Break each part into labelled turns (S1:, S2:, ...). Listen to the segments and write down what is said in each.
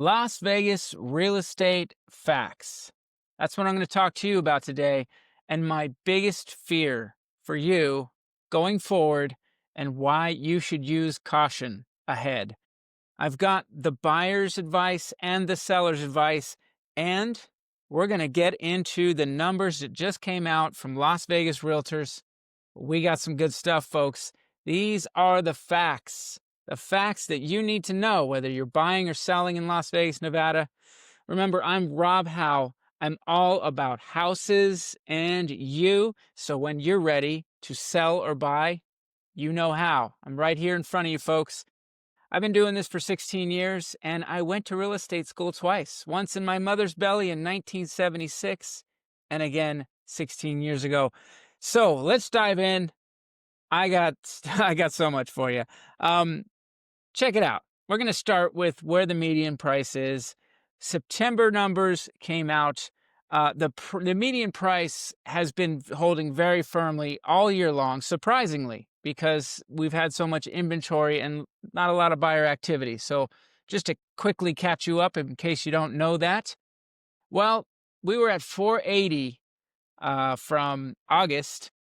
S1: Las Vegas real estate facts. That's what I'm going to talk to you about today. And my biggest fear for you going forward and why you should use caution ahead. I've got the buyer's advice and the seller's advice, and we're going to get into the numbers that just came out from Las Vegas Realtors. We got some good stuff, folks. These are the facts that you need to know whether you're buying or selling in Las Vegas, Nevada. Remember, I'm Rob Howe. I'm all about houses and you. So when you're ready to sell or buy, you know how. I'm right here in front of you, folks. I've been doing this for 16 years, and I went to real estate school twice. Once in my mother's belly in 1976, and again 16 years ago. So let's dive in. I got I got so much for you. Check it out. We're going to start with where the median price is. September numbers came out. The median price has been holding very firmly all year long, surprisingly, because we've had so much inventory and not a lot of buyer activity. So just to quickly catch you up in case you don't know that, well, we were at 480 from August,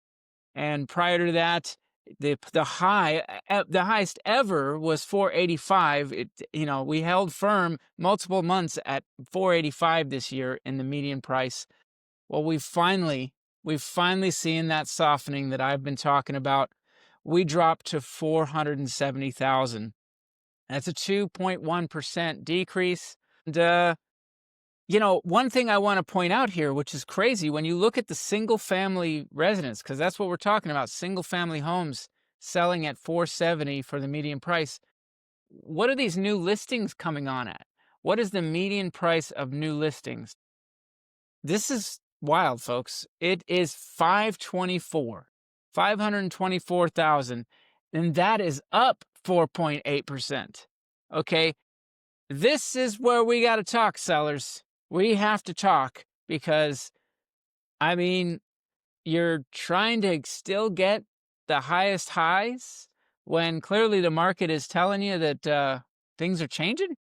S1: and prior to that, the highest ever was 485. We held firm multiple months at 485 this year in the median price. Well, we've finally seen that softening that I've been talking about. We dropped to 470,000. That's a 2.1% decrease. And one thing I want to point out here, which is crazy, when you look at the single family residence, because that's what we're talking about, single family homes selling at 470 for the median price. What are these new listings coming on at? What is the median price of new listings? This is wild, folks. It is 524,000, and that is up 4.8%. Okay. This is where we got to talk, sellers. We have to talk because, you're trying to still get the highest highs when clearly the market is telling you that things are changing.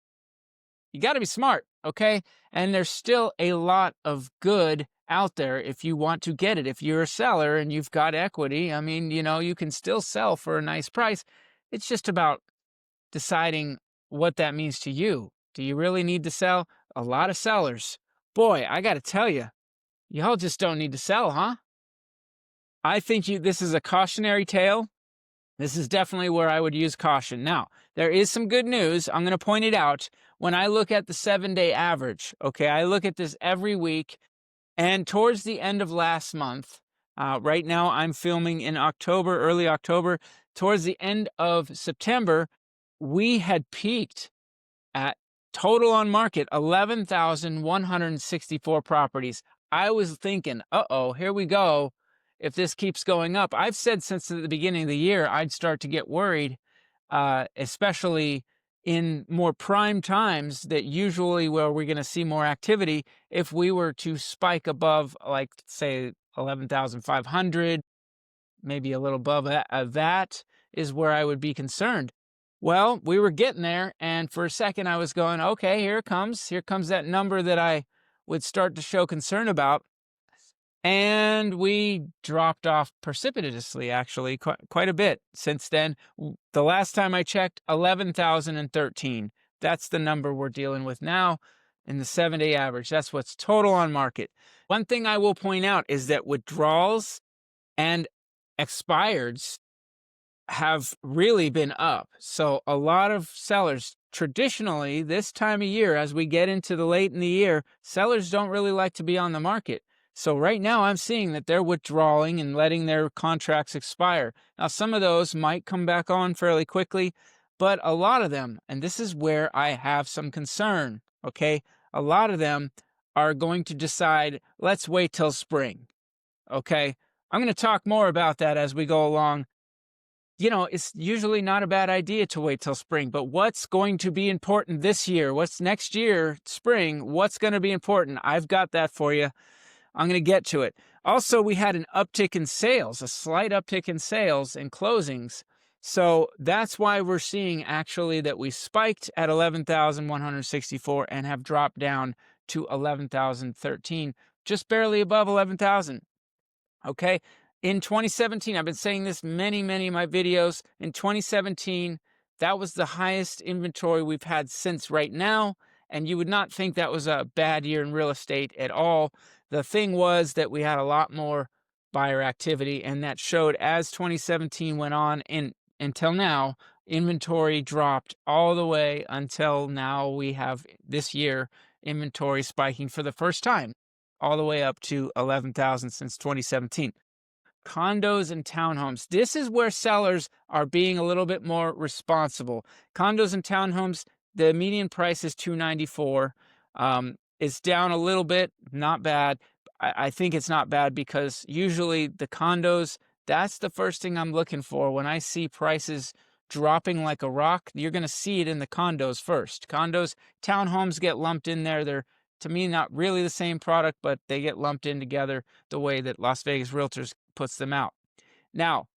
S1: You got to be smart, okay? And there's still a lot of good out there if you want to get it. If you're a seller and you've got equity, you can still sell for a nice price. It's just about deciding what that means to you. Do you really need to sell? A lot of sellers, boy, I got to tell you, y'all just don't need to sell, huh? I think this is a cautionary tale. This is definitely where I would use caution. Now, there is some good news. I'm going to point it out. When I look at the 7-day average, okay, I look at this every week, and towards the end of last month, right now I'm filming in October, early October, towards the end of September, we had peaked at total on market 11,164 properties. I was thinking, here we go. If this keeps going up, I've said since the beginning of the year, I'd start to get worried, especially in more prime times that usually where we're going to see more activity. If we were to spike above, like, say, 11,500, maybe a little above that is where I would be concerned. Well, we were getting there, and for a second I was going, okay, here comes that number that I would start to show concern about. And we dropped off precipitously, actually, quite a bit since then. The last time I checked, 11,013. That's the number we're dealing with now in the 7-day average. That's what's total on market. One thing I will point out is that withdrawals and expireds have really been up. So a lot of sellers, traditionally, this time of year, as we get into the late in the year, sellers don't really like to be on the market. So right now I'm seeing that they're withdrawing and letting their contracts expire. Now, some of those might come back on fairly quickly, but a lot of them, and this is where I have some concern, okay? A lot of them are going to decide, let's wait till spring, okay? I'm going to talk more about that as we go along. It's usually not a bad idea to wait till spring, but what's going to be important this year? What's next year, spring? What's going to be important? I've got that for you. I'm going to get to it. Also, we had an uptick in sales, a slight uptick in sales and closings. So that's why we're seeing actually that we spiked at 11,164 and have dropped down to 11,013, just barely above 11,000. Okay. In 2017, I've been saying this many of my videos. In 2017, that was the highest inventory we've had since right now. And you would not think that was a bad year in real estate at all. The thing was that we had a lot more buyer activity, and that showed as 2017 went on and until now, inventory dropped all the way until now. We have this year inventory spiking for the first time all the way up to 11,000 since 2017. Condos and townhomes. This is where sellers are being a little bit more responsible. Condos and townhomes, the median price is 294. It's down a little bit, not bad. I think it's not bad because usually the condos, that's the first thing I'm looking for. When I see prices dropping like a rock, you're going to see it in the condos first. Condos, townhomes get lumped in there. They're, to me, not really the same product, but they get lumped in together the way that Las Vegas Realtors puts them out. Now,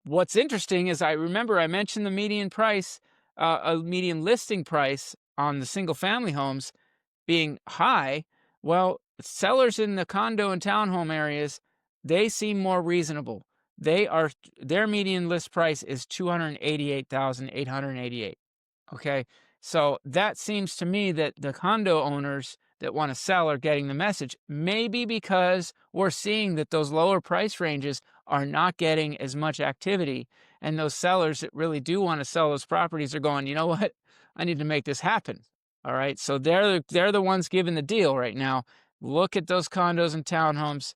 S1: what's interesting is I remember I mentioned the median price, a median listing price on the single family homes being high. Well, sellers in the condo and townhome areas, they seem more reasonable. Their median list price is 288,888. Okay. So that seems to me that the condo owners that want to sell are getting the message. Maybe because we're seeing that those lower price ranges are not getting as much activity. And those sellers that really do want to sell those properties are going, you know what? I need to make this happen. All right. So they're the ones giving the deal right now. Look at those condos and townhomes.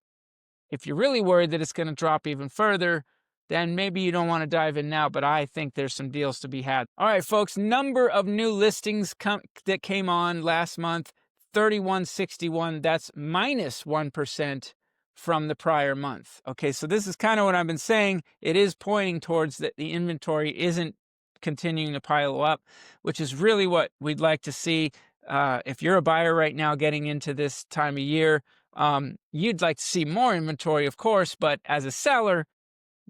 S1: If you're really worried that it's going to drop even further, then maybe you don't want to dive in now, but I think there's some deals to be had. All right, folks, number of new listings that came on last month, 3161. That's minus 1% from the prior month. Okay, so this is kind of what I've been saying. It is pointing towards that the inventory isn't continuing to pile up, which is really what we'd like to see. If you're a buyer right now getting into this time of year, you'd like to see more inventory, of course, but as a seller,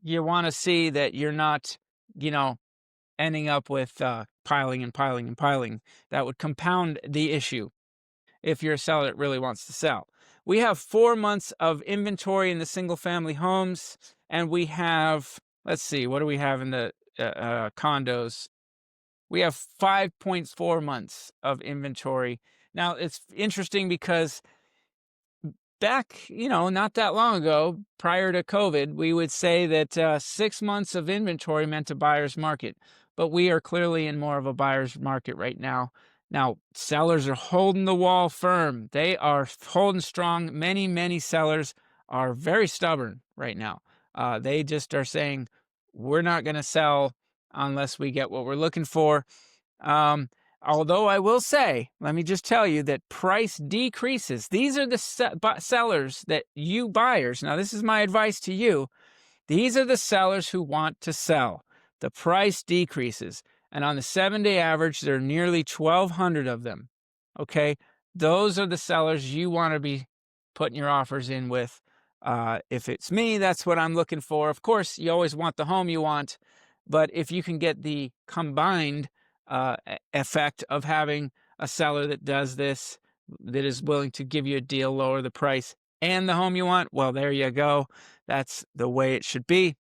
S1: you want to see that you're not, you know, ending up with piling and piling and piling. That would compound the issue if you're a seller that really wants to sell. We have 4 months of inventory in the single family homes, and we have, let's see, what do we have in the condos? We have 5.4 months of inventory. Now, it's interesting because back, not that long ago, prior to COVID, we would say that 6 months of inventory meant a buyer's market, but we are clearly in more of a buyer's market right now. Now, sellers are holding the wall firm. They are holding strong. Many sellers are very stubborn right now. They just are saying, we're not going to sell unless we get what we're looking for. Um, Although I will say, let me just tell you that price decreases. These are the sellers that you buyers. Now, this is my advice to you. These are the sellers who want to sell. The price decreases. And on the 7-day average, there are nearly 1,200 of them. Okay. Those are the sellers you want to be putting your offers in with. If it's me, that's what I'm looking for. Of course, you always want the home you want. But if you can get the combined effect of having a seller that does this, that is willing to give you a deal, lower the price, and the home you want, well, there you go. That's the way it should be.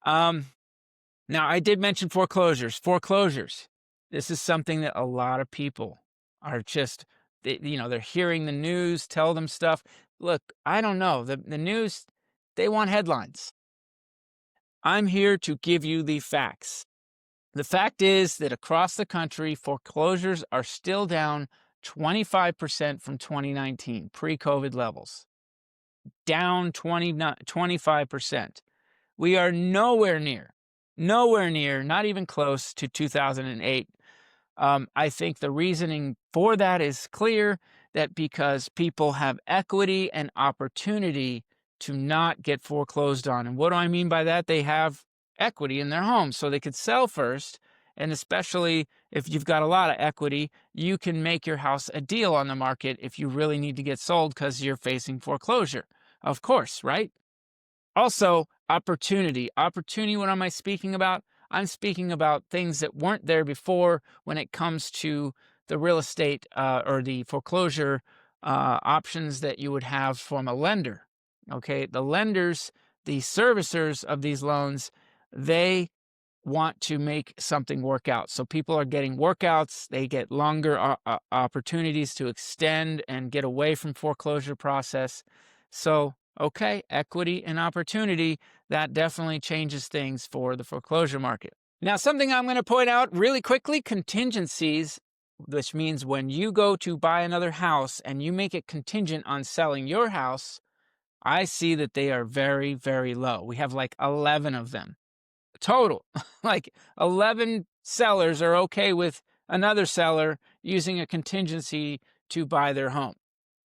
S1: Now, I did mention foreclosures. Foreclosures. This is something that a lot of people are just, they're hearing the news, tell them stuff. Look, I don't know. The news, they want headlines. I'm here to give you the facts. The fact is that across the country, foreclosures are still down 25% from 2019, pre-COVID levels. Down 25%. We are nowhere near, not even close to 2008. I think the reasoning for that is clear, that because people have equity and opportunity to not get foreclosed on. And what do I mean by that? They have equity in their home, so they could sell first. And especially if you've got a lot of equity, you can make your house a deal on the market if you really need to get sold because you're facing foreclosure. Of course, right? Also, opportunity. Opportunity, what am I speaking about? I'm speaking about things that weren't there before when it comes to the real estate or the foreclosure options that you would have from a lender. Okay, the lenders, the servicers of these loans, they want to make something work out. So people are getting workouts, they get longer opportunities to extend and get away from foreclosure process. So, okay, equity and opportunity, that definitely changes things for the foreclosure market. Now, something I'm going to point out really quickly, contingencies, which means when you go to buy another house and you make it contingent on selling your house, I see that they are very, very low. We have like 11 of them total. Like 11 sellers are okay with another seller using a contingency to buy their home.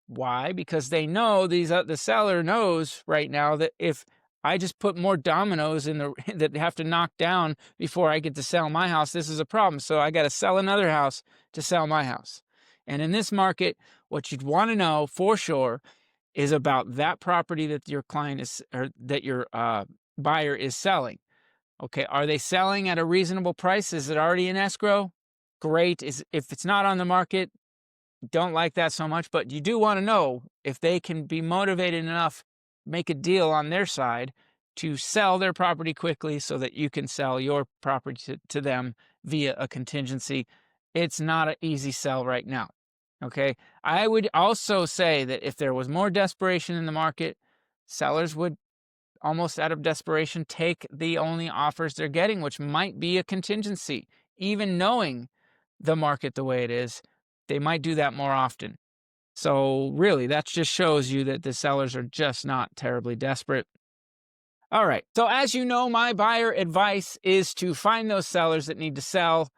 S1: Why? Because they know the seller knows right now that if I just put more dominoes in the that have to knock down before I get to sell my house, this is a problem. So I got to sell another house to sell my house. And in this market, what you'd want to know for sure is about that property that your client is, or that your buyer is selling. Okay, are they selling at a reasonable price? Is it already in escrow? Great. If it's not on the market, don't like that so much, but you do want to know if they can be motivated enough, make a deal on their side to sell their property quickly so that you can sell your property to them via a contingency. It's not an easy sell right now. Okay. I would also say that if there was more desperation in the market, sellers would almost out of desperation, take the only offers they're getting, which might be a contingency. Even knowing the market the way it is, they might do that more often. So really, that just shows you that the sellers are just not terribly desperate. All right. So as you know, my buyer advice is to find those sellers that need to sell.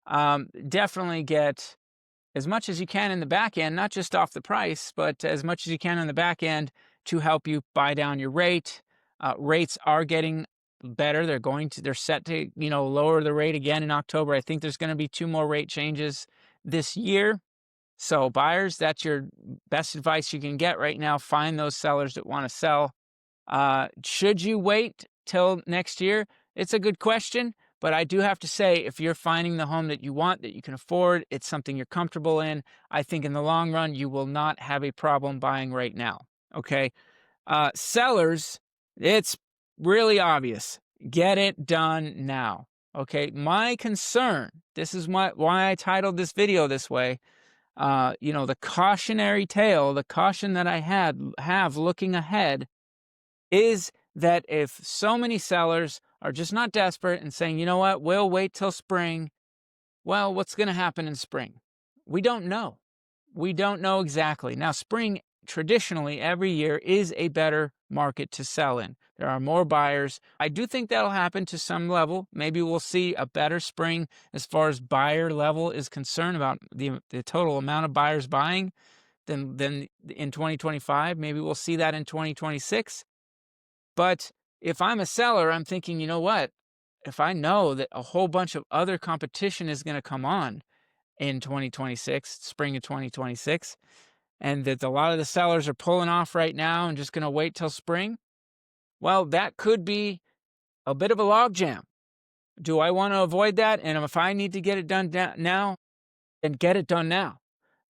S1: Definitely get as much as you can in the back end, not just off the price, but as much as you can on the back end to help you buy down your rate. Rates are getting better. They're set to, lower the rate again in October. I think there's going to be 2 more rate changes this year. So buyers, that's your best advice you can get right now. Find those sellers that want to sell. Should you wait till next year? It's a good question. But I do have to say, if you're finding the home that you want, that you can afford, it's something you're comfortable in, I think in the long run, you will not have a problem buying right now. Okay. Sellers, it's really obvious. Get it done now. Okay. My concern, this is why I titled this video this way. The cautionary tale, the caution that I have looking ahead is that if so many sellers are just not desperate and saying, you know what, we'll wait till spring. Well, what's going to happen in spring? We don't know. We don't know exactly. Now, spring traditionally every year is a better market to sell in. There are more buyers. I do think that'll happen to some level. Maybe we'll see a better spring as far as buyer level is concerned about the total amount of buyers buying than in 2025. Maybe we'll see that in 2026. But if I'm a seller, I'm thinking, you know what? If I know that a whole bunch of other competition is going to come on in 2026, spring of 2026, and that a lot of the sellers are pulling off right now and just going to wait till spring, well, that could be a bit of a logjam. Do I want to avoid that? And if I need to get it done now, then get it done now.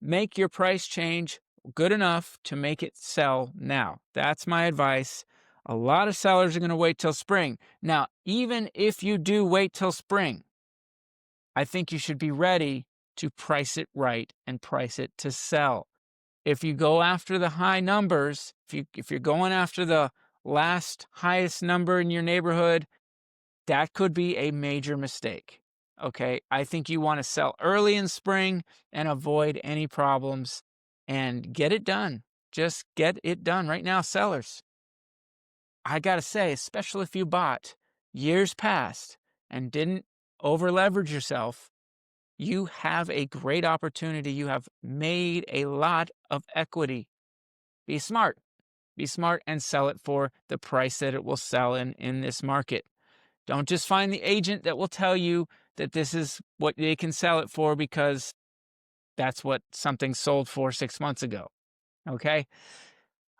S1: Make your price change good enough to make it sell now. That's my advice. A lot of sellers are going to wait till spring. Now, even if you do wait till spring, I think you should be ready to price it right and price it to sell. If you go after the high numbers, if you're going after the last highest number in your neighborhood, that could be a major mistake. Okay, I think you want to sell early in spring and avoid any problems and get it done. Just get it done right now, sellers. I got to say, especially if you bought years past and didn't over leverage yourself, you have a great opportunity. You have made a lot of equity. Be smart. Be smart and sell it for the price that it will sell in this market. Don't just find the agent that will tell you that this is what they can sell it for because that's what something sold for 6 months ago. Okay?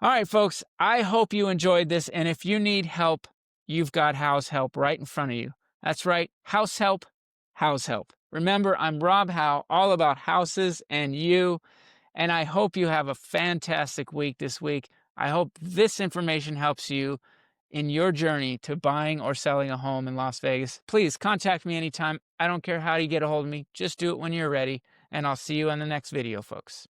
S1: All right, folks, I hope you enjoyed this. And if you need help, you've got HAU's help right in front of you. That's right, house help, house help. Remember, I'm Rob Howe, all about houses and you, and I hope you have a fantastic week this week. I hope this information helps you in your journey to buying or selling a home in Las Vegas. Please contact me anytime. I don't care how you get a hold of me. Just do it when you're ready, and I'll see you on the next video, folks.